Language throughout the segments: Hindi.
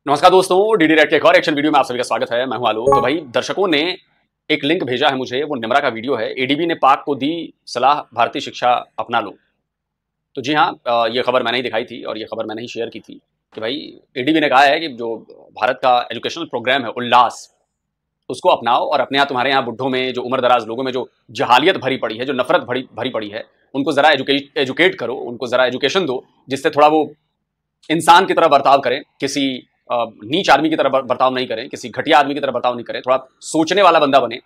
नमस्कार दोस्तों, डीडी रेड के एक और एक्शन वीडियो में आप सभी का स्वागत है। मैं हूं आलोक। तो भाई दर्शकों ने एक लिंक भेजा है मुझे, वो निमरा का वीडियो है। एडीबी ने पाक को दी सलाह, भारतीय शिक्षा अपना लो। तो जी हाँ, ये खबर मैंने ही दिखाई थी और ये खबर मैंने ही शेयर की थी कि भाई एडीबी ने कहा है कि जो भारत का एजुकेशनल प्रोग्राम है उल्लास, उसको अपनाओ और अपने यहाँ तुम्हारे यहाँ बुढ़ों में, जो उम्र दराज लोगों में जो जहालियत भरी पड़ी है, जो नफरत भरी पड़ी है, उनको जरा एजुकेट करो, उनको जरा एजुकेशन दो, जिससे थोड़ा वो इंसान की तरह बर्ताव करें, किसी नीच आदमी की तरह बर्ताव नहीं करें, किसी घटिया आदमी की तरह बर्ताव नहीं करें, थोड़ा सोचने वाला बंदा बने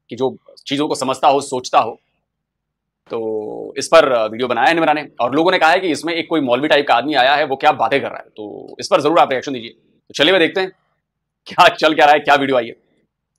कि जो चीज़ों को समझता हो, सोचता हो। तो इस पर वीडियो बनाया है निमरा ने और लोगों ने कहा है कि इसमें एक कोई मौलवी टाइप का आदमी आया है, वो क्या बातें कर रहा है। तो इस पर जरूर आप रिएक्शन दीजिए। तो चलिए वे देखते हैं क्या चल क्या रहा है, क्या वीडियो आई है।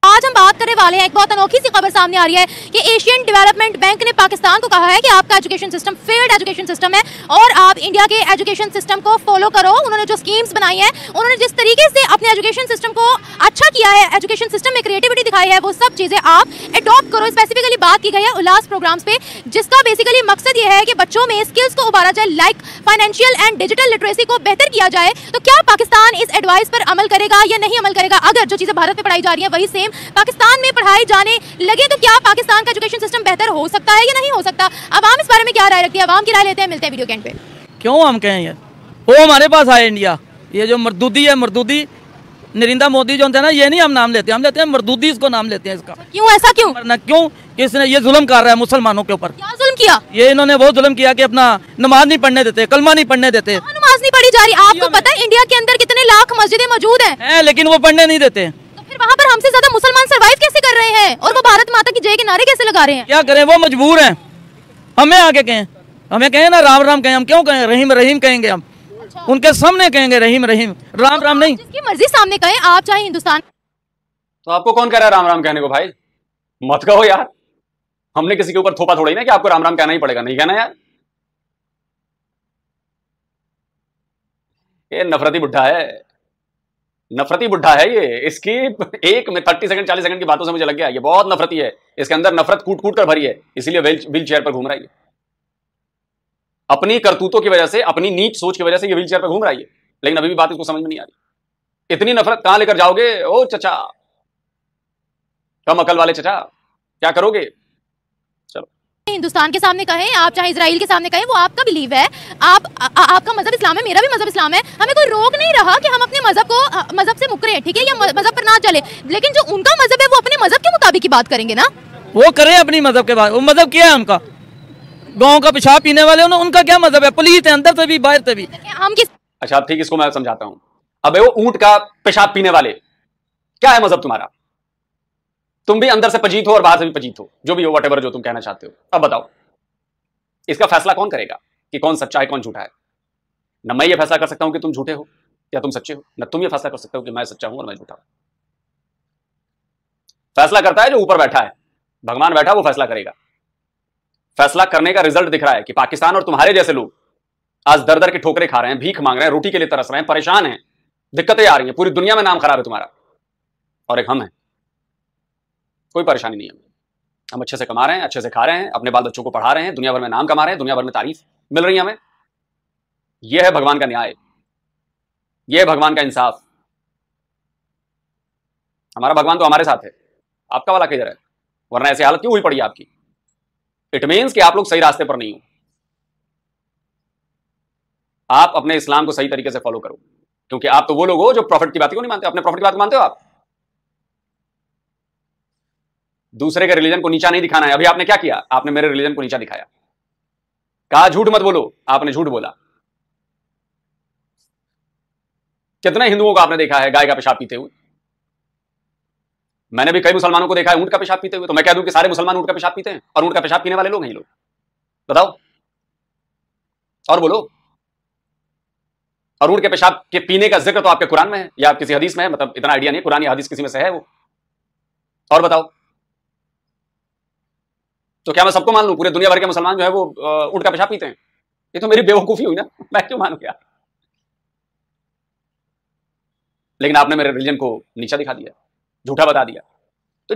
आज हम बात करने वाले हैं, एक बहुत अनोखी सी खबर सामने आ रही है कि एशियन डेवलपमेंट बैंक ने पाकिस्तान को कहा है कि आपका education system failed education system है और आप इंडिया के एजुकेशन सिस्टम को फॉलो करो। उन्होंने जो स्कीम्स बनाई है, उन्होंने जिस तरीके से अपने एजुकेशन सिस्टम को अच्छा किया है, एजुकेशन सिस्टम में क्रिएटिविटी दिखाई है, वो सब चीजें आप एडॉप्ट करो। स्पेसिफिकली बात की गई है उल्लास प्रोग्राम्स पे, जिसका बेसिकली मकसद ये है कि बच्चों में स्किल्स को उभारा जाए, like financial and digital literacy को बेहतर किया जाए। तो क्या पाकिस्तान इस एडवाइस पर अमल करेगा या नहीं अमल करेगा? अगर जो चीजें भारत में पढ़ाई जा रही है वही सेम पाकिस्तान में पढ़ाई जाने लगे तो क्या पाकिस्तान का एजुकेशन सिस्टम बेहतर हो सकता है या नहीं हो सकता? अवाम इस बारे में क्या राय रखती है? अवाम की राय लेते हैं, मिलते हैं वीडियो के एंड पे। क्यों हम कहें यार, वो हमारे पास आए इंडिया, ये जो मरदूदी है, मरदूदी नरेंद्र मोदी जो होते हैं ना, ये नहीं हम नाम लेते, हम लेते हैं मरदूदी, इसको नाम लेते हैं इसका। क्यों ऐसा क्यों? ना क्यों, इसने ये जुल्म कर रहा है मुसलमानों के ऊपर। क्या जुल्म किया? ये इन्होंने वो जुल्म किया कि अपना नमाज नहीं पढ़ने देते, कलमा नहीं पढ़ने देते। नमाज नहीं पढ़ी जा रही? आपको पता है इंडिया के अंदर कितने लाख मस्जिदें मौजूद हैं, लेकिन वो पढ़ने नहीं देते। वहाँ पर हमसे ज्यादा मुसलमान सरवाइव कैसे कर रहे हैं और वो भारत माता की जय के नारे कैसे लगा रहे हैं? क्या करें, वो मजबूर हैं। हमें आगे कहें, हमें कहें ना राम राम कहें, हम क्यों कहें रहीम रहीम कहेंगे? हम उनके सामने कहेंगे रहीम रहीम, राम राम नहीं। जिसकी मर्जी सामने कहें, आप चाहे हिंदुस्तान। तो आपको कौन कह रहा है राम राम कहने को? भाई मत कहो यार, हमने किसी के ऊपर थोपा थोड़ा ही ना कि आपको राम राम कहना ही पड़ेगा। नहीं कहना यार, ये नफरती बुढ़ा है, नफरती बुढ़ा है ये। इसकी एक में 30 सेकंड 40 सेकंड की बातों से मुझे लग गया ये बहुत नफरती है। इसके अंदर नफरत कूट कूट कर भरी है, इसीलिए व्हील चेयर पर घूम रहा है। अपनी करतूतों की वजह से, अपनी नीच सोच की वजह से ये व्हील चेयर पर घूम रहा है, लेकिन अभी भी बात इसको समझ में नहीं आ रही। इतनी नफरत कहां लेकर जाओगे? ओ चचा, कम अकल वाले चचा, क्या करोगे? चलो, हिंदुस्तान के सामने कहें, आप चाहे इजराइल के सामने कहें, वो आपका बिलीव है। आपका मजहब इस्लाम है, मेरा भी मजहब इस्लाम है। हमें कोई रोक नहीं रहा कि हम अपने मजहब से मुकरे, ठीक है, या मजहब पर ना चले। लेकिन जो उनका मजहब है वो अपने मजहब के मुताबिक ही बात करेंगे ना। वो करें अपनी मजहब के बाद। वो मजहब क्या है उनका? गाँव का पेशाब पीने वाले, उनका क्या मजहब है? पुलिस है अंदर से भी बाहर से भी। हम किस अच्छा ठीक, इसको मैं समझाता हूं। अब वो ऊंट का पेशाब पीने वाले, क्या है मजहब तुम्हारा? तुम भी अंदर से पजीत हो और बाहर से भी पजीत हो, जो भी हो, व्हाटएवर जो तुम कहना चाहते हो। अब बताओ, इसका फैसला कौन करेगा कि कौन सच्चा है कौन झूठा है? न मैं ये फैसला कर सकता हूं कि तुम झूठे हो या तुम सच्चे हो, न तुम ये फैसला कर सकते हो कि मैं सच्चा हूं और मैं झूठा हूं। फैसला करता है जो ऊपर बैठा है, भगवान बैठा, वो फैसला करेगा। फैसला करने का रिजल्ट दिख रहा है कि पाकिस्तान और तुम्हारे जैसे लोग आज दर दर की ठोकरें खा रहे हैं, भीख मांग रहे हैं, रोटी के लिए तरस रहे हैं, परेशान हैं, दिक्कतें आ रही हैं, पूरी दुनिया में नाम खराब है तुम्हारा। और एक हम हैं, कोई परेशानी नहीं है। हम अच्छे से कमा रहे हैं, अच्छे से खा रहे हैं, अपने बाल बच्चों को पढ़ा रहे हैं, दुनिया भर में नाम कमा रहे हैं, दुनिया भर में तारीफ मिल रही है हमें। यह है भगवान का न्याय, यह है भगवान का इंसाफ। हमारा भगवान तो हमारे साथ है, आपका वाला किधर है? वरना ऐसी हालत क्यों हुई पड़ी आपकी? इट मीन्स कि आप लोग सही रास्ते पर नहीं हो। आप अपने इस्लाम को सही तरीके से फॉलो करो, क्योंकि आप तो वो लोग हो जो प्रॉफिट की बात को नहीं मानते। अपने प्रॉफिट की बात को मानते हो आप? दूसरे के रिलीजन को नीचा नहीं दिखाना है। अभी आपने क्या किया? आपने मेरे रिलीजन को नीचा दिखाया, कहा झूठ मत बोलो, आपने झूठ बोला। कितने हिंदुओं को आपने देखा है गाय का पेशाब पीते हुए? मैंने भी कई मुसलमानों को देखा है ऊंट का पेशाब पीते हुए। तो मैं कह दूं कि सारे मुसलमान ऊंट का पेशाब पीते हैं और ऊंट का पेशाब पीने वाले लोग हैं ये लोग? बताओ और बोलो। और ऊंट के पेशाब के पीने का जिक्र तो आपके कुरान में है या किसी हदीस में है? मतलब इतना आइडिया नहीं, कुरान या हदीस किसी में से है वो? और बताओ, तो क्या मैं सबको मान लूं? पूरे दुनिया भर के मुसलमान जो है वो ऊंट का पेशाब पीते हैं? ये तो मेरी बेवकूफी हुई ना, मैं क्यों मानूं यार? लेकिन आपने मेरे रिलीजन को नीचा दिखा दिया, झूठा बता दिया। तो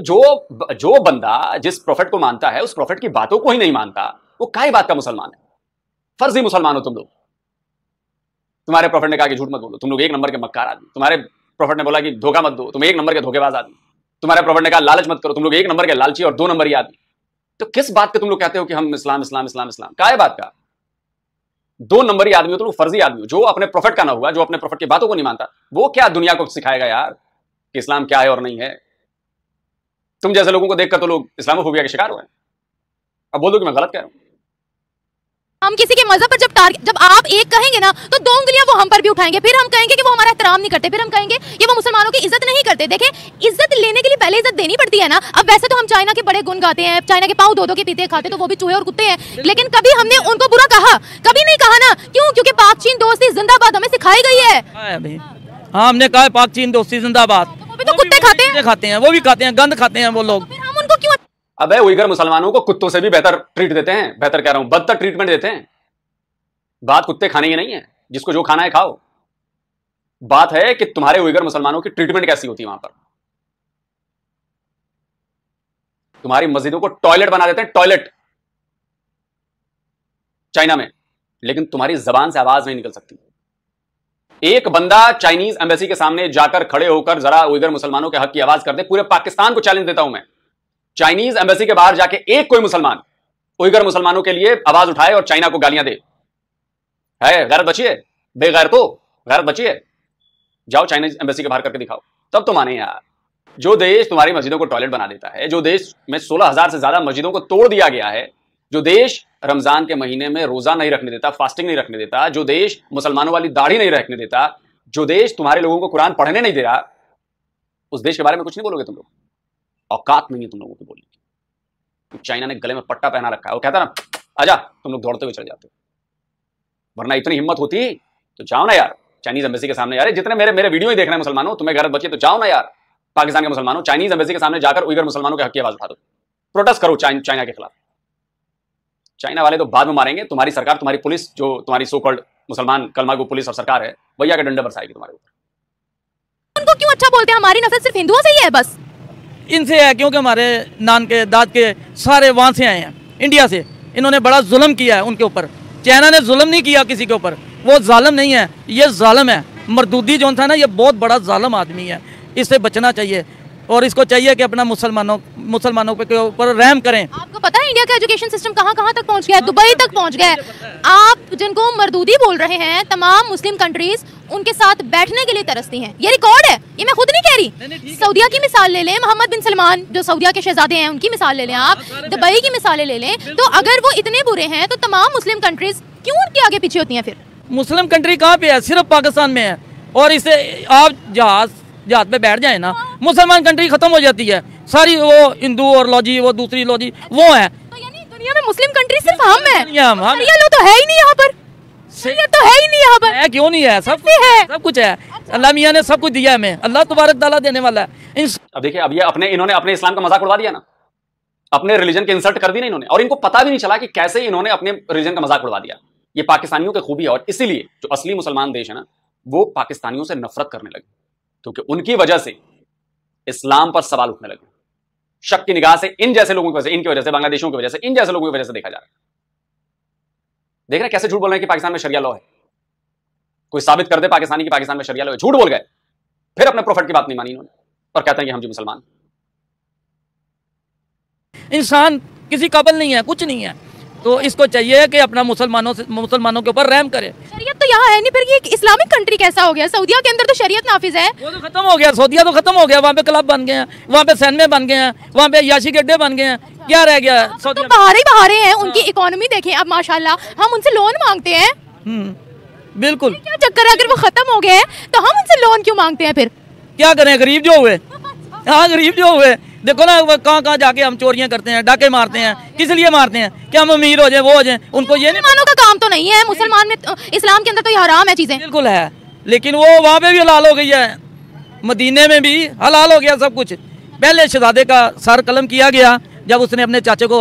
जो बंदा जिस प्रॉफिट को मानता है, उस प्रॉफिट की बातों को ही नहीं मानता, वो काहे बात का मुसलमान है? फर्जी मुसलमान हो तुम लोग। तुम्हारे प्रॉफिट ने कहा कि झूठ मत बोलो, तुम लोग एक नंबर के मक्कार आदमी। तुम्हारे प्रॉफिट ने बोला कि धोखा मत दो, तुम एक नंबर के धोखेबाज आदमी। तुम्हारे प्रॉफिट ने कहा लालच मत करो, तुम लोग एक नंबर के लालची और 2 नंबरी आदमी। तो किस बात के तुम लोग कहते हो कि हम इस्लाम इस्लाम इस्लाम इस्लाम? क्या है बात का? 2 नंबरी आदमी हो तुम लोग, फर्जी आदमी हो। जो अपने प्रॉफिट का ना हुआ, जो अपने प्रॉफिट की बातों को नहीं मानता, वो क्या दुनिया को सिखाएगा यार कि इस्लाम क्या है और नहीं है? तुम जैसे लोगों को देखकर तो लोग इस्लामोफोबिया के शिकार हुए। अब बोल दो कि मैं गलत कह रहा हूं। हम किसी के मजहब पर जब आप एक कहेंगे ना तो 2 उंगलियां वो हम पर भी उठाएंगे, फिर हम कहेंगे कि वो हमारा एहतराम नहीं करते, फिर हम कहेंगे कि वो मुसलमानों की इज्जत नहीं करते। देखें, इज्जत लेने के लिए पहले इज्जत देनी पड़ती है ना। अब वैसे तो हम चाइना के बड़े गुण गाते हैं, चाइना के पाँव धो के पीते खाते, तो वो भी चूहे और कुत्ते हैं, लेकिन कभी हमने उनको बुरा कहा? कभी नहीं कहा ना। क्यों? क्योंकि पाक चीन दोस्ती जिंदाबाद हमें सिखाई गई है। हाँ, हमने कहा पाक चीन दोस्ती जिंदाबाद। वो भी तो कुत्ते खाते हैं, वो भी खाते हैं, गंद खाते हैं वो लोग। हम उनको क्यों? अबे उइगर मुसलमानों को कुत्तों से भी बेहतर ट्रीट देते हैं, बेहतर कह रहा हूं, बदतर ट्रीटमेंट देते हैं। बात कुत्ते खाने की नहीं है, जिसको जो खाना है खाओ। बात है कि तुम्हारे उइगर मुसलमानों की ट्रीटमेंट कैसी होती है वहां पर। तुम्हारी मस्जिदों को टॉयलेट बना देते हैं, टॉयलेट चाइना में, लेकिन तुम्हारी जबान से आवाज नहीं निकल सकती। एक बंदा चाइनीज एम्बेसी के सामने जाकर खड़े होकर जरा उइगर मुसलमानों के हक की आवाज कर दे, पूरे पाकिस्तान को चैलेंज देता हूं मैं। चाइनीज एम्बेसी के बाहर जाके एक कोई मुसलमान उइगर मुसलमानों के लिए आवाज उठाए और चाइना को गालियां दे, है गैरत बची है? बेगैर तो गैरत बची है? जाओ चाइनीज एम्बेसी के बाहर करके दिखाओ, तब तो माने यार। जो देश तुम्हारी मस्जिदों को टॉयलेट बना देता है, जो देश में 16,000 से ज्यादा मस्जिदों को तोड़ दिया गया है, जो देश रमजान के महीने में रोजा नहीं रखने देता, फास्टिंग नहीं रखने देता, जो देश मुसलमानों वाली दाढ़ी नहीं रखने देता, जो देश तुम्हारे लोगों को कुरान पढ़ने नहीं दे रहा, उस देश के बारे में कुछ नहीं बोलोगे तुम लोग? औकात नहीं है तुम लोगों को बोलने की। चाइना ने गले में पट्टा पहना रखा है, वो कहता ना आजा, तुम लोग दौड़ते हुए चले जाते हो। वरना इतनी हिम्मत होती तो जाओ ना यार चाइनीज एम्बेसी के सामने। यार जितने मेरे वीडियो ही देख रहे हैं मुसलमानों, तुम्हें गैरत बची तो जाओ ना यार पाकिस्तान के मुसलमानों, चाइनीज एम्बेसी के सामने जाकर उइगर मुसलमानों के हक की आवाज उठा दो, प्रोटेस्ट करो चाइना के खिलाफ। चाइना वाले तो बाद में मारेंगे, तुम्हारी सरकार, तुम्हारी पुलिस, जो तुम्हारी सो कॉल्ड मुसलमान कलमागो पुलिस और सरकार है, भैया के डंडे बरसाएगी तुम्हारे ऊपर। उनको क्यों अच्छा बोलते हैं? हमारी नफरत सिर्फ हिंदुओं से ही है बस? इनसे है, क्योंकि हमारे नान के दाद के सारे वहां से आए हैं, इंडिया से। इन्होंने बड़ा जुल्म किया है उनके ऊपर। चाइना ने जुल्म नहीं किया किसी के ऊपर, वो जालिम नहीं है, ये जालिम है। मरदूदी जो था ना, ये बहुत बड़ा जालिम आदमी है, इससे बचना चाहिए और इसको चाहिए कि अपना मुसलमानों के ऊपर रहम करें। आपको पता है इंडिया का एजुकेशन सिस्टम कहाँ कहाँ तक पहुँच गया है? दुबई तक पहुँच गया है। आप जिनको मरदूदी बोल रहे हैं, तमाम मुस्लिम कंट्रीज उनके साथ बैठने के लिए तरसती हैं। ये रिकॉर्ड है, ये मैं खुद नहीं कह रही। सऊदिया की मिसाल ले लें, मोहम्मद बिन सलमान जो सऊदिया के शहजादे हैं, उनकी मिसाल ले लें, आप दुबई की मिसालें ले लें। तो अगर वो इतने बुरे हैं तो तमाम मुस्लिम कंट्रीज क्यों उनके आगे पीछे होती हैं? फिर मुस्लिम कंट्री कहाँ पे है? सिर्फ पाकिस्तान में है। और इसे आप जहाज पे बैठ जाए ना, मुसलमान कंट्री खत्म हो जाती है सारी। वो हिंदू और लॉजी, वो दूसरी लॉजी वो है। तो यानी दुनिया में मुस्लिम कंट्री सिर्फ हम हैं? हम ये लोग तो है ही नहीं यहाँ पर, ये तो है ही नहीं यहाँ पर। है क्यों नहीं है? सब है, सब कुछ है। अल्लाह मियाँ ने सब कुछ दिया हमें, अल्लाह तबारक ताला देने वाला है। अब देखिए, अब ये इन्होंने अपने इस्लाम का मजाक उड़वा दिया ना, अपने रिलीजन के इंसल्ट कर दी ना इन्होंने, और इनको पता भी नहीं चला कि कैसे इन्होंने अपने रिलीजन का मजाक उड़वा दिया। ये पाकिस्तानियों की खूबी है, और इसीलिए जो असली मुसलमान देश है ना, वो पाकिस्तानियों से नफरत करने लगे, क्योंकि उनकी वजह से इस्लाम पर सवाल उठने लगे। शक की निगाह से इन जैसे लोगों की वजह से, इनकी वजह से, बांग्लादेशियों की वजह से, इन जैसे लोगों की वजह से देखा जा रहा है। देख रहे हैं कैसे झूठ बोल रहे हैं कि पाकिस्तान में शरिया लॉ है। कोई साबित कर दे पाकिस्तानी की पाकिस्तान में शरिया लॉ है, झूठ बोल गए। फिर अपने प्रॉफिट की बात नहीं मानी इन्होंने और कहते हैं कि हम जी मुसलमान। इंसान किसी काबिल नहीं है, कुछ नहीं है, तो इसको चाहिए कि अपना मुसलमानों के ऊपर रहम करे। शरीयत तो यहाँ है नहीं, फिर ये इस्लामिक कंट्री कैसा हो गया? सऊदिया के अंदर तो शरीयत नाफिज है। वो तो खत्म हो गया, सऊदिया तो खत्म हो गया। वहाँ पे क्लब बन गए हैं, वहाँ पे सैनमे बन गए हैं, वहाँ पे याशी गड्ढे बन गए हैं, क्या रह गया? तो बहारे हैं, उनकी इकोनॉमी देखें अब माशाल्लाह। हम उनसे लोन मांगते हैं, बिल्कुल। क्या चक्कर है? अगर वो खत्म हो गए तो हम उनसे लोन क्यों मांगते हैं? फिर क्या करें, गरीब जो हुए। हाँ, गरीब जो हुए। देखो ना, कहाँ जाके हम चोरियां करते हैं, डाके मारते हैं। किस लिए मारते हैं? कि हम अमीर हो जाए, वो हो जाए। उनको ये नहीं, मुसलमानों का काम तो नहीं है। मुसलमान में इस्लाम के अंदर तो ये हराम है चीजें। बिल्कुल है, लेकिन वो वहाँ पे भी हलाल हो गई है, मदीने में भी हलाल हो गया सब कुछ। पहले शहजादे का सर कलम किया गया जब उसने अपने चाचे को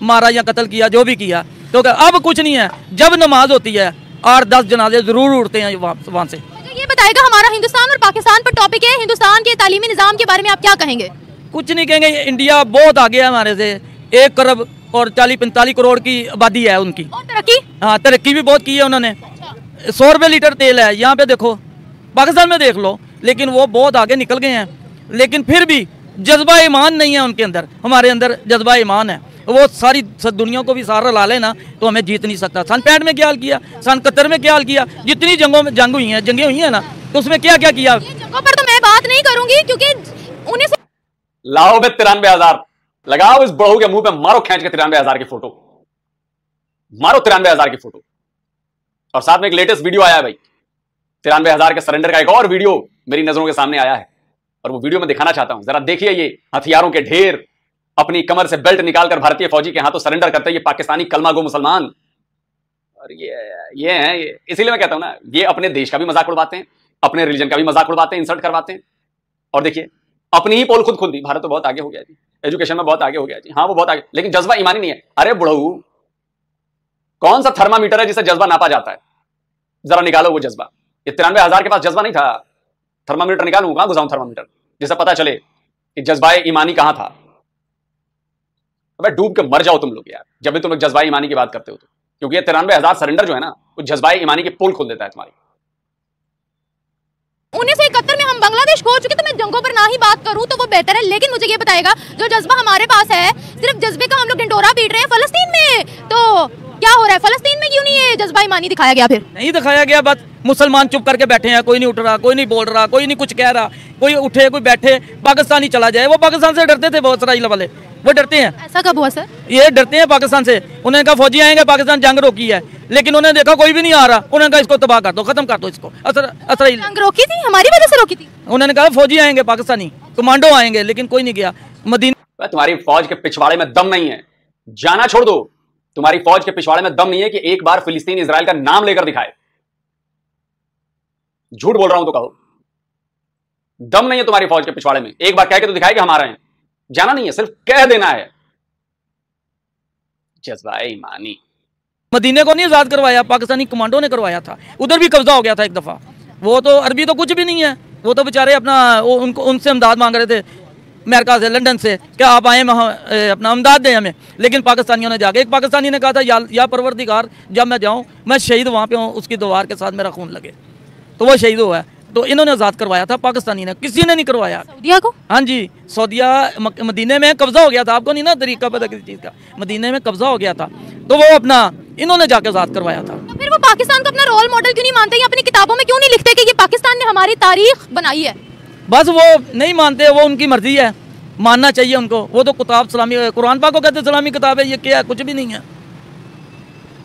मारा या कत्ल किया, जो भी किया। तो अब कुछ नहीं है। जब नमाज होती है 8-10 जनाजे जरूर उड़ते हैं वहाँ से। ये बताएगा, हमारा हिंदुस्तान और पाकिस्तान पर टॉपिक है, हिंदुस्तान के तालीमी निज़ाम के बारे में आप क्या कहेंगे? कुछ नहीं कहेंगे, इंडिया बहुत आगे है हमारे से। 1 करोड़ और 40-45 करोड़ की आबादी है उनकी। और तरक्की? हाँ, तरक्की भी बहुत की है उन्होंने। 100 रुपये लीटर तेल है, यहाँ पे देखो पाकिस्तान में देख लो, लेकिन वो बहुत आगे निकल गए हैं। लेकिन फिर भी जज्बा ईमान नहीं है उनके अंदर, हमारे अंदर जज्बा ईमान है। वो सारी दुनिया को भी सारा ला लेना तो हमें जीत नहीं सकता। सन 65 में क्या हाल किया, सन 71 में क्या हाल किया, जितनी जंगें हुई हैं ना, तो उसमें क्या क्या किया। जंगों पर तो मैं बात नहीं करूंगी, क्योंकि उन्हें लाओ बे 93,000 लगाओ इस बहू के मुंह पे, मारो खींच के 93,000 की फोटो, मारो 93,000 की फोटो। और साथ में एक लेटेस्ट वीडियो आया है भाई, 93,000 के सरेंडर का एक और वीडियो मेरी नजरों के सामने आया है, और वो वीडियो मैं दिखाना चाहता हूं। जरा देखिए, ये हथियारों के ढेर, अपनी कमर से बेल्ट निकालकर भारतीय फौजी के हाथों सरेंडर करते हैं ये पाकिस्तानी कलमागो मुसलमान। और ये हैं, ये इसीलिए मैं कहता हूं ना, ये अपने देश का भी मजाक उड़वाते हैं, अपने रिलीजन का भी मजाक उड़वाते हैं, इंसल्ट करवाते हैं। और देखिए अपनी ही पोल खुद खुल दी, भारत तो बहुत आगे हो गया जी, एजुकेशन में बहुत आगे हो गया जी, हाँ वो बहुत आगे, लेकिन जज्बा ईमानी नहीं है। अरे बुढ़ऊ, कौन सा थर्मामीटर है जिससे जज्बा नापा जाता है? जरा निकालो वो जज्बा। ये 93,000 के पास जज्बा नहीं था। थर्मामीटर निकालूं, कहां घुसाऊं थर्मामीटर, जिससे पता चले कि जज्बा ईमानी कहां था। अबे डूब के मर जाओ तुम लोग यार, जब भी तुम लोग जज्बा ईमानी की बात करते हो तो, क्योंकि ये 93,000 सरेंडर जो है ना, वो जज्बा ईमानी की पोल खोल देता है तुम्हारी। 1971 में हम बांग्लादेश खो चुके, तो मैं जंगों पर ना ही बात करूं तो वो बेहतर है। लेकिन मुझे ये बताएगा, जो जज्बा हमारे पास है, सिर्फ जज्बे का हम लोग ढिंढोरा पीट रहे हैं फलस्तीन में, तो क्या हो रहा है फलस्तीन में? क्यों नहीं ये जज्बा ईमानी दिखाया गया? फिर नहीं दिखाया गया, बात मुसलमान चुप करके बैठे हैं, कोई नहीं उठ रहा, कोई नहीं बोल रहा, कोई नहीं कुछ कह रहा, कोई उठे कोई बैठे, पाकिस्तानी चला जाए। वो पाकिस्तान से डरते थे बहुत इसराइल वाले, वो डरते हैं। ऐसा कब हुआ सर? ये डरते हैं पाकिस्तान से। उन्होंने कहा फौजी आएंगे, पाकिस्तान जंग रोकी है, लेकिन उन्होंने देखा कोई भी नहीं आ रहा, उन्होंने कहा इसको तबाह कर दो, खत्म कर दो इसको। इसराइल जंग रोकी थी, हमारी वजह से रोकी थी। उन्होंने कहा फौजी आएंगे, पाकिस्तानी कमांडो आएंगे, लेकिन कोई नहीं गया। मदीना, तुम्हारी फौज के पिछवाड़े में दम नहीं है, जाना छोड़ दो। तुम्हारी फौज के पिछवाड़े में दम नहीं है कि एक बार फिलिस्तीन इजराइल का नाम लेकर दिखाए। झूठ बोल रहा हूं तो कहो, दम नहीं है तुम्हारी फौज के पिछवाड़े में, एक बार कह के तो दिखाए कि हमारा है। जाना नहीं है, सिर्फ कह देना है। जज्बा ईमानी। मदीने को नहीं आजाद करवाया, पाकिस्तानी कमांडो ने करवाया था, उधर भी कब्जा हो गया था एक दफा। वो तो अरबी तो कुछ भी नहीं है, वो तो बेचारे अपना उनको उनसे इमदाद मांग रहे थे अमेरिका से, लंदन से, क्या आप आए अपना इमदाद दें हमें। लेकिन पाकिस्तानियों ने जाके, एक पाकिस्तानी ने कहा था या परवरदिगार, जब मैं जाऊं मैं शहीद वहाँ पे हूँ, उसकी दीवार के साथ मेरा खून लगे, तो वो शहीद हुआ है। तो इन्होंने आज़ाद करवाया था, पाकिस्तानी ने, किसी ने नहीं करवाया। सऊदिया को? हाँ जी, सऊदिया मदीने में कब्जा हो गया था। आपको नहीं ना तरीका पता किसी चीज़ का, मदीने में कब्जा हो गया था, तो वो अपना इन्होंने जाके आज़ाद करवाया था। तो फिर वो पाकिस्तान को अपना रोल मॉडल क्यों नहीं मानते, या अपनी किताबों में क्यों नहीं लिखते कि ये पाकिस्तान ने हमारी तारीख बनाई है? बस वो नहीं मानते, वो उनकी मर्जी है, मानना चाहिए उनको। वो तो किताब सलामी, कुरान पाक को कहते हैं सलामी किताब है, ये क्या है? कुछ भी नहीं है,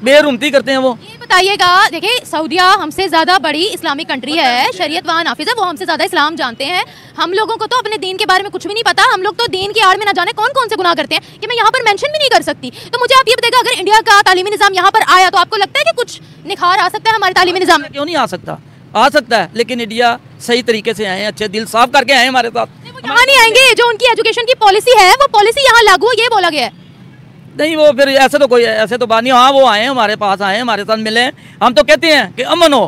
बेरुमती करते हैं वो। ये बताइएगा, देखिए सऊदिया हमसे ज़्यादा बड़ी इस्लामिक कंट्री है, शरीयत वहाँ नाफिज है, वो हमसे ज़्यादा इस्लाम जानते हैं। हम लोगों को तो अपने दीन के बारे में कुछ भी नहीं पता, हम लोग तो दीन की आड़ में ना जाने कौन कौन से गुनाह करते हैं कि मैं यहाँ पर मेंशन भी नहीं कर सकती। तो मुझे आप ये बताइएगा, अगर इंडिया का तालीमी निज़ाम यहाँ पर आया तो आपको लगता है कि कुछ निखार आ सकता है हमारे तालीमी निज़ाम में? क्यों नहीं आ सकता, आ सकता है, लेकिन इंडिया सही तरीके से आए हैं, अच्छे दिल साफ करके आए हमारे साथ। कहाँ नहीं आएंगे, जो उनकी एजुकेशन की पॉलिसी है वो पॉलिसी यहाँ लागू, ये बोला गया है। नहीं, वो फिर ऐसे तो बात नहीं। हाँ, वो आए हमारे पास, आए हमारे साथ मिले, हम तो कहते हैं कि अमन हो।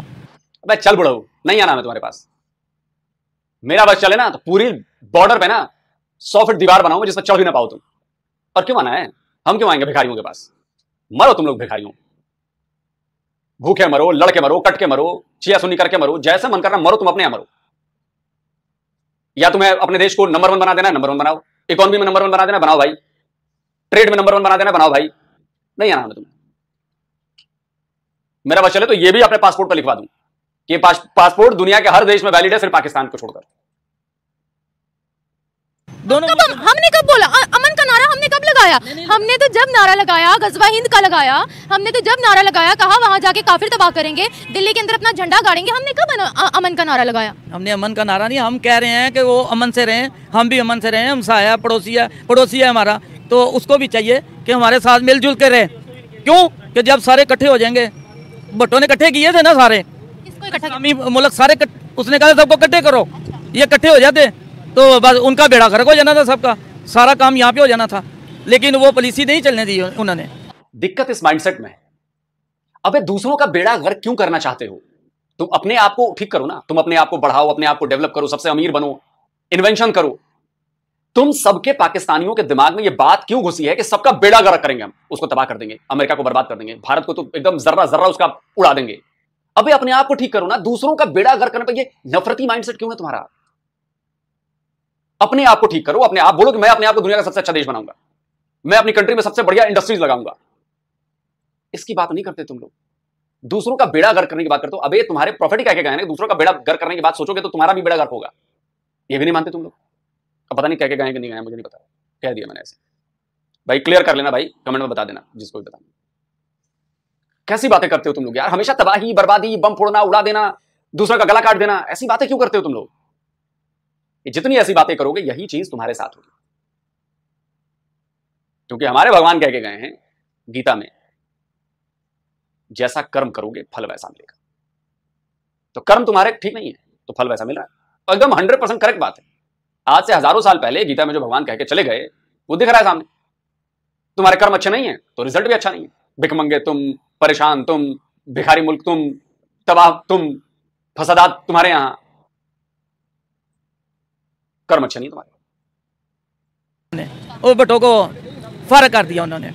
अबे चल बुढ़ऊ, नहीं आना मैं तुम्हारे पास। मेरा बस चले ना तो पूरी बॉर्डर पे ना 100 फीट दीवार बनाऊंगा जिसमें चढ़ भी ना पाओ तुम। और क्यों आना है, हम क्यों आएंगे भिखारियों के पास? मरो तुम लोग भिखारियों, भूखे मरो, लड़के मरो, कट के मरो, चिया सुनी करके मरो, जैसा मन करना मरो, तुम अपने यहाँ मरो। या तुम्हें अपने देश को नंबर 1 बना देना, नंबर 1 बनाओ। इकोनॉमी में नंबर 1 बना देना, बनाओ भाई। ट्रेड में नंबर 1 बना देना, बनाओ भाई। नहीं आना तुम्हें। मेरा बस चले तो ये भी अपने पासपोर्ट पर लिखवा दूं कि पासपोर्ट दुनिया के हर देश में वैलिड है, सिर्फ पाकिस्तान को छोड़कर। दोनों हमने कब बोला अमन का नारा? हमने कब लगाया? हमने तो जब नारा लगाया गजवा हिंद का लगाया, हमने तो जब नारा लगाया कहा वहां जाके काफिर तबाह करेंगे, दिल्ली के अंदर अपना झंडा गाड़ेंगे। हमने कब अमन का नारा लगाया? हमने अमन का नारा नहीं, हम कह रहे हैं कि वो अमन से रहें, हम भी अमन से रहें। हमसाया पड़ोसी है हमारा, तो उसको भी चाहिए कि हमारे साथ मिलजुल के रहे। क्यों कि जब सारे इकट्ठे हो जाएंगे, भुट्टो ने इकट्ठे किए थे ना सारे, इस्लामी मुल्क सारे उसने कहा सबको इकट्ठे करो, ये इकट्ठे हो जाते तो बस उनका बेड़ा गर्क हो जाना था, सबका सारा काम यहाँ पे हो जाना था। लेकिन वो पॉलिसी नहीं चलने दी उन्होंने। दिक्कत इस माइंडसेट में है। अबे दूसरों का बेड़ा गर्क क्यों करना चाहते हो? तुम अपने आप को ठीक करो ना, तुम अपने आप को बढ़ाओ, अपने आप को डेवलप करो, सबसे अमीर बनो, इन्वेंशन करो। तुम सबके पाकिस्तानियों के दिमाग में ये बात क्यों घुसी है कि सबका बेड़ा गर्क करेंगे, हम उसको तबाह कर देंगे, अमेरिका को बर्बाद कर देंगे, भारत को तो एकदम जर्रा जर्रा उसका उड़ा देंगे। अबे अपने आप को ठीक करो ना, दूसरों का बेड़ा गर्क करने पर ये नफरती माइंडसेट क्यों है तुम्हारा? अपने आप को ठीक करो, अपने आप बोलो कि मैं अपने आप को दुनिया का सबसे अच्छा देश बनाऊंगा, मैं अपनी कंट्री में सबसे बढ़िया इंडस्ट्रीज लगाऊंगा। इसकी बात नहीं करते तुम लोग, दूसरों का बेड़ा गर्क करने की बात करते हो। अबे तुम्हारे प्रॉफिट ही कह गए दूसरों का बेड़ा गर्क करने की बात सोचोगे तो तुम्हारा भी बेड़ा गर्क होगा, ये भी नहीं मानते तुम लोग। अब पता नहीं कह के गए कि नहीं गए, मुझे नहीं पता, कह दिया मैंने ऐसे। भाई क्लियर कर लेना भाई, कमेंट में बता देना जिसको भी बताना। कैसी बातें करते हो तुम लोग यार, हमेशा तबाही बर्बादी, बम फोड़ना, उड़ा देना, दूसरा का गला काट देना, ऐसी बातें क्यों करते हो तुम लोग? जितनी ऐसी बातें करोगे यही चीज तुम्हारे साथ होगी, क्योंकि हमारे भगवान कह के गए हैं गीता में, जैसा कर्म करोगे फल वैसा मिलेगा। तो कर्म तुम्हारे ठीक नहीं है तो फल वैसा मिल रहा है, एकदम 100% करेक्ट बात है। आज से हजारों साल पहले गीता में जो भगवान कह के चले गए वो दिख रहा है सामने। तुम्हारे कर्म अच्छे नहीं है तो रिजल्ट भी अच्छा नहीं है। भिखमंगे तुम, परेशान तुम, भिखारी मुल्क तुम, तबाह तुम, फसादात तुम्हारे यहां, कर्म अच्छे नहीं तुम्हारे। और भट्टो को फर्क कर दिया उन्होंने,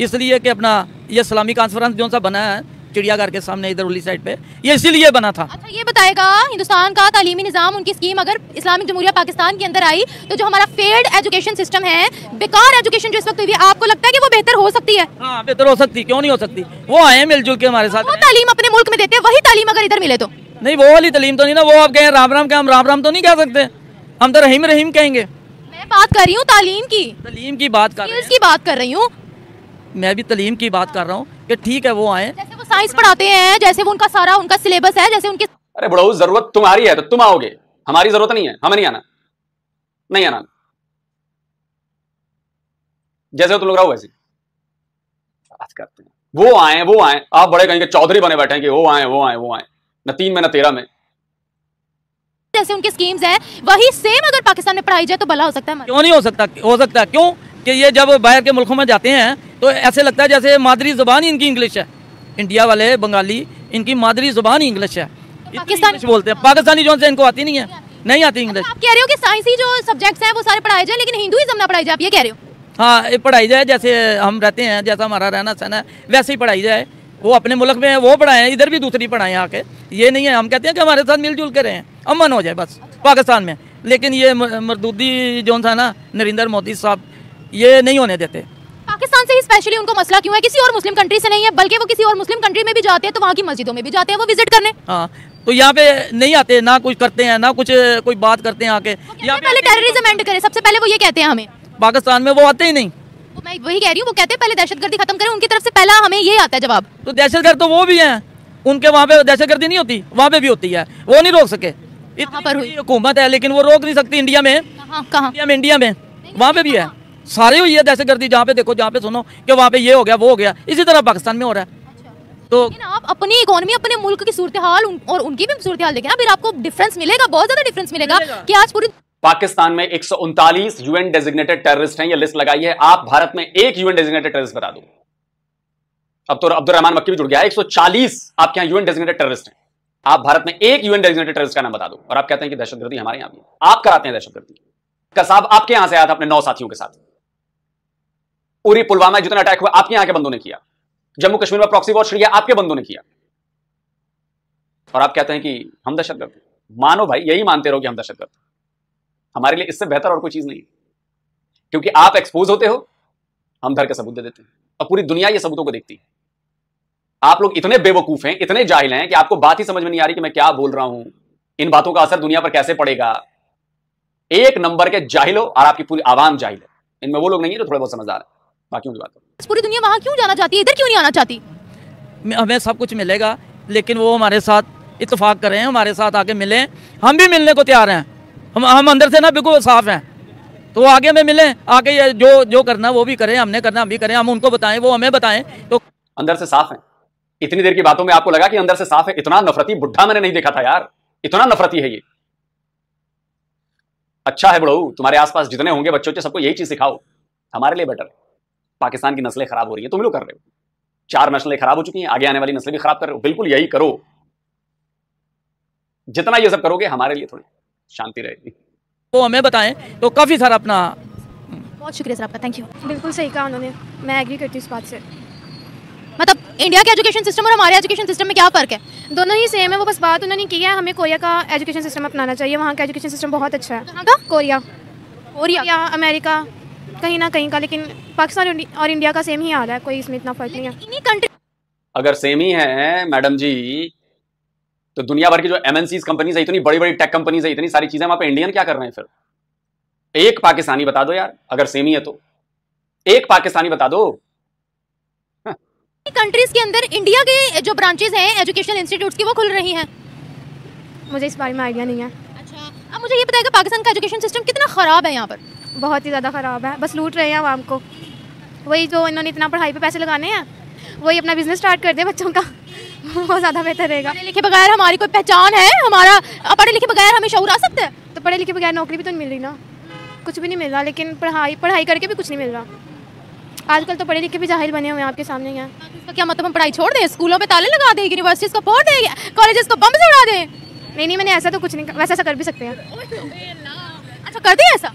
इसलिए कि अपना ये इस्लामी कॉन्फ्रेंस जो सा बना है चिड़ियाघर के सामने इधर उली साइड पे, ये इसीलिए बना था। अच्छा ये बताएगा, हिंदुस्तान का तालीमी निज़ाम, उनकी स्कीम अगर इस्लामिक जमहूरिया पाकिस्तान के अंदर आई तो जो हमारा फेल्ड एजुकेशन सिस्टम है, बेकार एजुकेशन जो इस वक्त हुई है, आपको लगता है कि वो बेहतर हो सकती है? हाँ बेहतर हो सकती, क्यों नहीं हो सकती। वो आए मिलजुल के हमारे साथ, वो तालीम अपने मुल्क में देते हैं, वही तालीम अगर इधर मिले तो नहीं, वो वाली तालीम तो नहीं ना। वो आप कहें राम राम, क्या हम राम राम तो नहीं कह सकते, हम तो रहीम रहीम कहेंगे। मैं बात कर रही हूँ तालीम की, तालीम की बात कर रहे हैं, की बात कर रही हूँ मैं भी तालीम की बात कर रहा हूँ कि ठीक है वो आए, जैसे वो साइंस पढ़ाते हैं, जैसे वो उनका सारा उनका सिलेबस है, जैसे उनके। अरे बड़ो, जरूरत तुम्हारी है तो तुम आओगे, हमारी जरूरत नहीं है, हमें नहीं आना, नहीं आना। जैसे तुम लोग रहो वैसे बात करते हैं, वो आए, आप बड़े कहेंगे चौधरी बने बैठे हैं कि वो आए, न 3 में न 13 में। जैसे उनकी स्कीम्स हैं वही सेम अगर पाकिस्तान में पढ़ाई जाए तो भला हो सकता है? क्यों नहीं हो सकता, हो सकता है। क्यों कि ये जब बाहर के मुल्कों में जाते हैं तो ऐसे लगता है जैसे मादरी ज़ुबान ही इनकी इंग्लिश है। इंडिया वाले बंगाली, इनकी मादरी ज़ुबान ही इंग्लिश है, पाकिस्तानी बोलते हैं। पाकिस्तानी जो से इनको आती नहीं है, नहीं आती इंग्लिश। आप कह रहे हो कि साइंसी जो सब्जेक्ट्स हैं वो सारे पढ़ाए जाए लेकिन हिंदुइज्म ना पढ़ाई जाए, आप ये कह रहे हो? हाँ, ये पढ़ाई जाए, जैसे हम रहते हैं, जैसा हमारा रहना सहना है वैसे ही पढ़ाई जाए। वो अपने मुल्क में वो पढ़ाएं, इधर भी दूसरी पढ़ाएं आके। ये नहीं है, हम कहते हैं कि हमारे साथ मिलजुल के रहें, अमन हो जाए बस पाकिस्तान में। लेकिन ये मरदूदी जो था ना, नरेंद्र मोदी साहब, ये नहीं होने देते। पाकिस्तान से ही स्पेशली उनको मसला क्यों है? किसी और मुस्लिम कंट्री से नहीं है, बल्कि वो किसी और मुस्लिम कंट्री में भी जाते हैं तो वहाँ की मस्जिदों में भी जाते हैं वो विजिट करने। हाँ, तो यहाँ पे नहीं आते, ना कुछ करते हैं, ना कुछ कोई बात करते हैं आके। यहाँ पहले टेररिज्म एंड करें, सबसे पहले वो ये कहते हैं हमें। पाकिस्तान में वो आते ही नहीं। मैं वही कह रही हूँ, वो कहते हैं पहले दहशतगर्दी खत्म करें, उनकी तरफ से पहला हमें ये आता है जवाब। तो दहशतगर्द तो वो भी हैं, उनके वहाँ पे दहशतगर्दी नहीं होती, वहाँ पे भी होती है, वो नहीं रोक सके। कहाँ पर हुई? हुकूमत है लेकिन वो रोक नहीं सकती। इंडिया में, कहाँ? इंडिया में वहाँ पे भी है, सारे हुई है दहशतगर्दी। जहाँ पे देखो, जहाँ पे सुनो कि वहाँ पे ये हो गया, वो हो गया, इसी तरह पाकिस्तान में हो रहा है। तो आप अपनी इकोनॉमी, अपने मुल्क की सूरत हाल और उनकी भी सूरत हाल देखें ना, फिर आपको डिफरेंस मिलेगा, बहुत ज्यादा डिफरेंस मिलेगा कि आज पूरी पाकिस्तान में 139 यूएन डेजिग्नेटेड टेररिस्ट हैं, ये लिस्ट लगाई है। आप भारत में एक यूएन डेजिग्नेटेड टेररिस्ट बता दो। अब तो अब्दुल रहमान मक्की भी जुड़ गया है। 140 आपके यहां यूएन डेजिग्नेटेड टेररिस्ट हैं, आप भारत में एक यूएन डेजिग्नेटेड टेररिस्ट का नाम बता दो और आप कहते हैं कि दहशतगर्दी हमारे यहां भी है। आप कराते हैं दहशतगर्दी। कसाब आपके यहां से आया था अपने 9 साथियों के साथ। उरी पुलवामा जितना अटैक हुआ आपके यहां के बंदों ने किया। जम्मू कश्मीर में प्रॉक्सी वॉर किया आपके बंदों ने किया, और आप कहते हैं कि हम दहशतगर्द। मानो भाई, यही मानते रहो कि हम दहशतगर्द। हमारे लिए इससे बेहतर और कोई चीज नहीं है, क्योंकि आप एक्सपोज होते हो, हम धर के सबूत दे देते हैं और पूरी दुनिया ये सबूतों को देखती है। आप लोग इतने बेवकूफ हैं, इतने जाहिल हैं कि आपको बात ही समझ में नहीं आ रही कि मैं क्या बोल रहा हूं, इन बातों का असर दुनिया पर कैसे पड़ेगा। एक नंबर के जाहिल हो और आपकी पूरी आवाम जाहिल है। इनमें वो लोग नहीं है जो थोड़े बहुत समझदार है। बाकी की बात करो, पूरी दुनिया वहां क्यों जाना चाहती है, इधर क्यों नहीं आना चाहती? हमें सब कुछ मिलेगा, लेकिन वो हमारे साथ इत्तेफाक करें, हमारे साथ आके मिलें। हम भी मिलने को तैयार हैं, हम अंदर से ना बिल्कुल साफ हैं। तो आगे में मिलें, आगे ये जो करना वो भी करें, हमने करना हम भी करें, हम उनको बताएं, वो हमें बताएं। तो अंदर से साफ है। इतनी देर की बातों में आपको लगा कि अंदर से साफ है। इतना नफरती बुढ़ा मैंने नहीं देखा था यार, इतना नफरती है ये। अच्छा है बड़ो, तुम्हारे आसपास जितने होंगे बच्चों से सबको यही चीज सिखाओ, हमारे लिए बेटर है। पाकिस्तान की नस्लें खराब हो रही है, तुम लोग कर रहे हो। 4 नस्लें खराब हो चुकी हैं, आगे आने वाली नस्लें भी खराब कर रहे हो। बिल्कुल यही करो, जितना ये सब करोगे हमारे लिए थोड़ी शांति रहेगी। वो हमें बताएं तो काफी सारा अपना। बहुत शुक्रिया सर आपका, थैंक यू। बिल्कुल सही कहा उन्होंने, मैं एग्री करती हूँ इस बात से। मतलब इंडिया के एजुकेशन सिस्टम और हमारे एजुकेशन सिस्टम में क्या फ़र्क है? दोनों ही सेम है, वो बस बात उन्होंने की है हमें कोरिया का एजुकेशन सिस्टम अपनाना चाहिए। वहाँ का एजुकेशन सिस्टम बहुत अच्छा है। कहाँ का? कोरिया कोरिया या अमेरिका कहीं ना कहीं का, लेकिन पाकिस्तान और इंडिया का सेम ही हाल है, कोई इसमें इतना फ़र्क नहीं है। इन्हीं कंट्री अगर सेम ही है मैडम जी, तो दुनिया भर की जो एमएनसीज कंपनीज है, इतनी बड़ी बड़ी टेक कंपनीज है, इतनी सारी चीजें, वहां पे इंडियन क्या कर रहे हैं फिर? एक पाकिस्तानी बता दो यार, अगर सेम ही है तो एक पाकिस्तानी बता दो। कंट्रीज के अंदर इंडिया के जो ब्रांचेस हैं एजुकेशन इंस्टीट्यूट्स की, वो खुल रही हैं। मुझे इस बारे में आइडिया नहीं है। अच्छा, अब मुझे ये बताइएगा पाकिस्तान का एजुकेशन सिस्टम कितना ख़राब है यहाँ पर? बहुत ही ज़्यादा ख़राब है, बस लूट रहे हैं आवाम को। वही जो इन्होंने इतना पढ़ाई पे पैसे लगाने हैं, वही अपना बिजनेस स्टार्ट कर दे बच्चों का, वो ज़्यादा बेहतर रहेगा। पढ़े लिखे बगैर हमारी कोई पहचान है? हमारा पढ़े लिखे बगैर हमें शऊर आ सकता है? तो पढ़े लिखे बगैर नौकरी भी तो नहीं मिल रही ना, कुछ भी नहीं मिल रहा। लेकिन पढ़ाई करके भी कुछ नहीं मिल रहा। आजकल तो पढ़े लिखे भी जाहिल बने हुए हैं, आपके सामने हैं। इसका क्या मतलब हम पढ़ाई छोड़ दें, स्कूलों पे ताले लगा दें, यूनिवर्सिटीज़ को फोड़ दें, कॉलेजेस को बम से उड़ा दें? नहीं, मैंने ऐसा तो कुछ नहीं, वैसे ऐसा कर भी सकते हैं। अच्छा, कर दें ऐसा?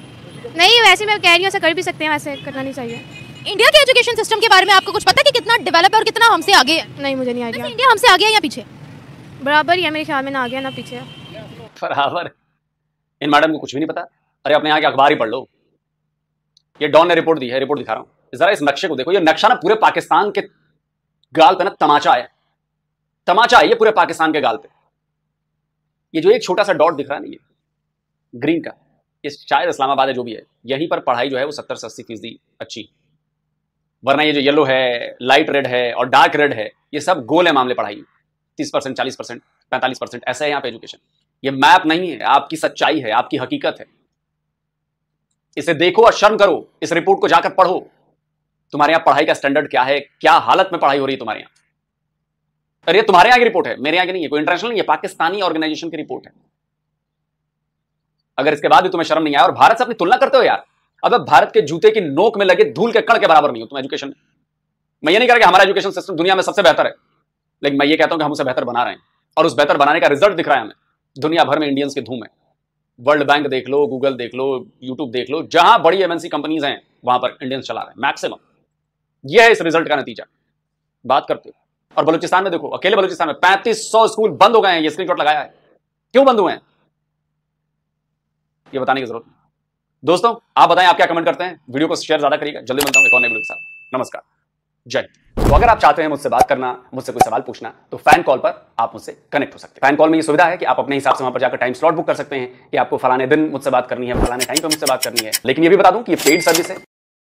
नहीं, वैसे मैं कह रही हूँ ऐसा कर भी सकते हैं, वैसे करना नहीं चाहिए। इंडिया के एजुकेशन सिस्टम के बारे में आपको कुछ पता है कि कितना डेवलप है और कितना हमसे आगे है? नहीं, मुझे नहीं आइडिया। इंडिया हमसे आगे है या पीछे? बराबर ही है मेरे ख्याल में, ना आगे ना पीछे। बराबर। इन मैडम को कुछ भी नहीं पता। अरे अपने यहाँ के अखबार ही पढ़ लो। ये डॉन ने रिपोर्ट दी है, रिपोर्ट दिखा रहा हूँ, जरा इस नक्शे को देखो। ये नक्शा ना पूरे पाकिस्तान के गाल पे ना तमाचा है, तमाचा है ये पूरे पाकिस्तान के गाल पे। ये जो एक छोटा सा डॉट दिख रहा है ना, ये ग्रीन का, ये शायद इस्लामाबाद है, जो भी है, यहीं पर पढ़ाई जो है वो 70 से 80% अच्छी। वरना ये जो येलो है, लाइट रेड है और डार्क रेड है, ये सब गोल है मामले पढ़ाई। 30%, 40%, 45% ऐसा है यहाँ पे एजुकेशन। ये मैप नहीं है, आपकी सच्चाई है, आपकी हकीकत है। इसे देखो और शर्म करो, इस रिपोर्ट को जाकर पढ़ो। तुम्हारे यहाँ पढ़ाई का स्टैंडर्ड क्या है, क्या हालत में पढ़ाई हो रही है तुम्हारे यहाँ। अरे ये तुम्हारे यहाँ की रिपोर्ट है, मेरे यहाँ की नहीं है, कोई इंटरनेशनल नहीं है, पाकिस्तानी ऑर्गेनाइजेशन की रिपोर्ट है। अगर इसके बाद भी तुम्हें शर्म नहीं आया और भारत से अपनी तुलना करते हो यार, अब भारत के जूते की नोक में लगे धूल के कण के बराबर नहीं हो तुम एजुकेशन में। मैं ये नहीं कह रहा कि हमारा एजुकेशन सिस्टम दुनिया में सबसे बेहतर है, लेकिन मैं ये कहता हूं कि हम उसे बेहतर बना रहे हैं और उस बेहतर बनाने का रिजल्ट दिख रहा है हमें। दुनिया भर में इंडियंस की धूम है। वर्ल्ड बैंक देख लो, गूगल देख लो, यूट्यूब देख लो, जहां बड़ी एमएनसी कंपनीज हैं वहां पर इंडियंस चला रहे हैं मैक्सिमम। यह है इस रिजल्ट का नतीजा। बात करते हो। और बलूचिस्तान में देखो, अकेले बलूचिस्तान में 3500 स्कूल बंद हो गए हैं। ये स्क्रीनशॉट लगाया है। क्यों बंद हुए हैं ये बताने की जरूरत नहीं। दोस्तों आप बताएं, आप क्या कमेंट करते हैं? वीडियो को शेयर ज्यादा करिएगा। जल्दी मिलता हूं एक और नए वीडियो के साथ। नमस्कार, जय। तो अगर आप चाहते हैं मुझसे बात करना, मुझसे कोई सवाल पूछना, तो फैन कॉल पर आप मुझसे कनेक्ट हो सकते हैं। फैन कॉल में ये सुविधा है कि आप अपने हिसाब से वहां पर जाकर टाइम स्लॉट बुक कर सकते हैं कि आपको फलाने दिन मुझसे बात करनी है, फलाने टाइम पर मुझसे बात करनी है। लेकिन ये भी बता दूं कि ये पेड सर्विस है,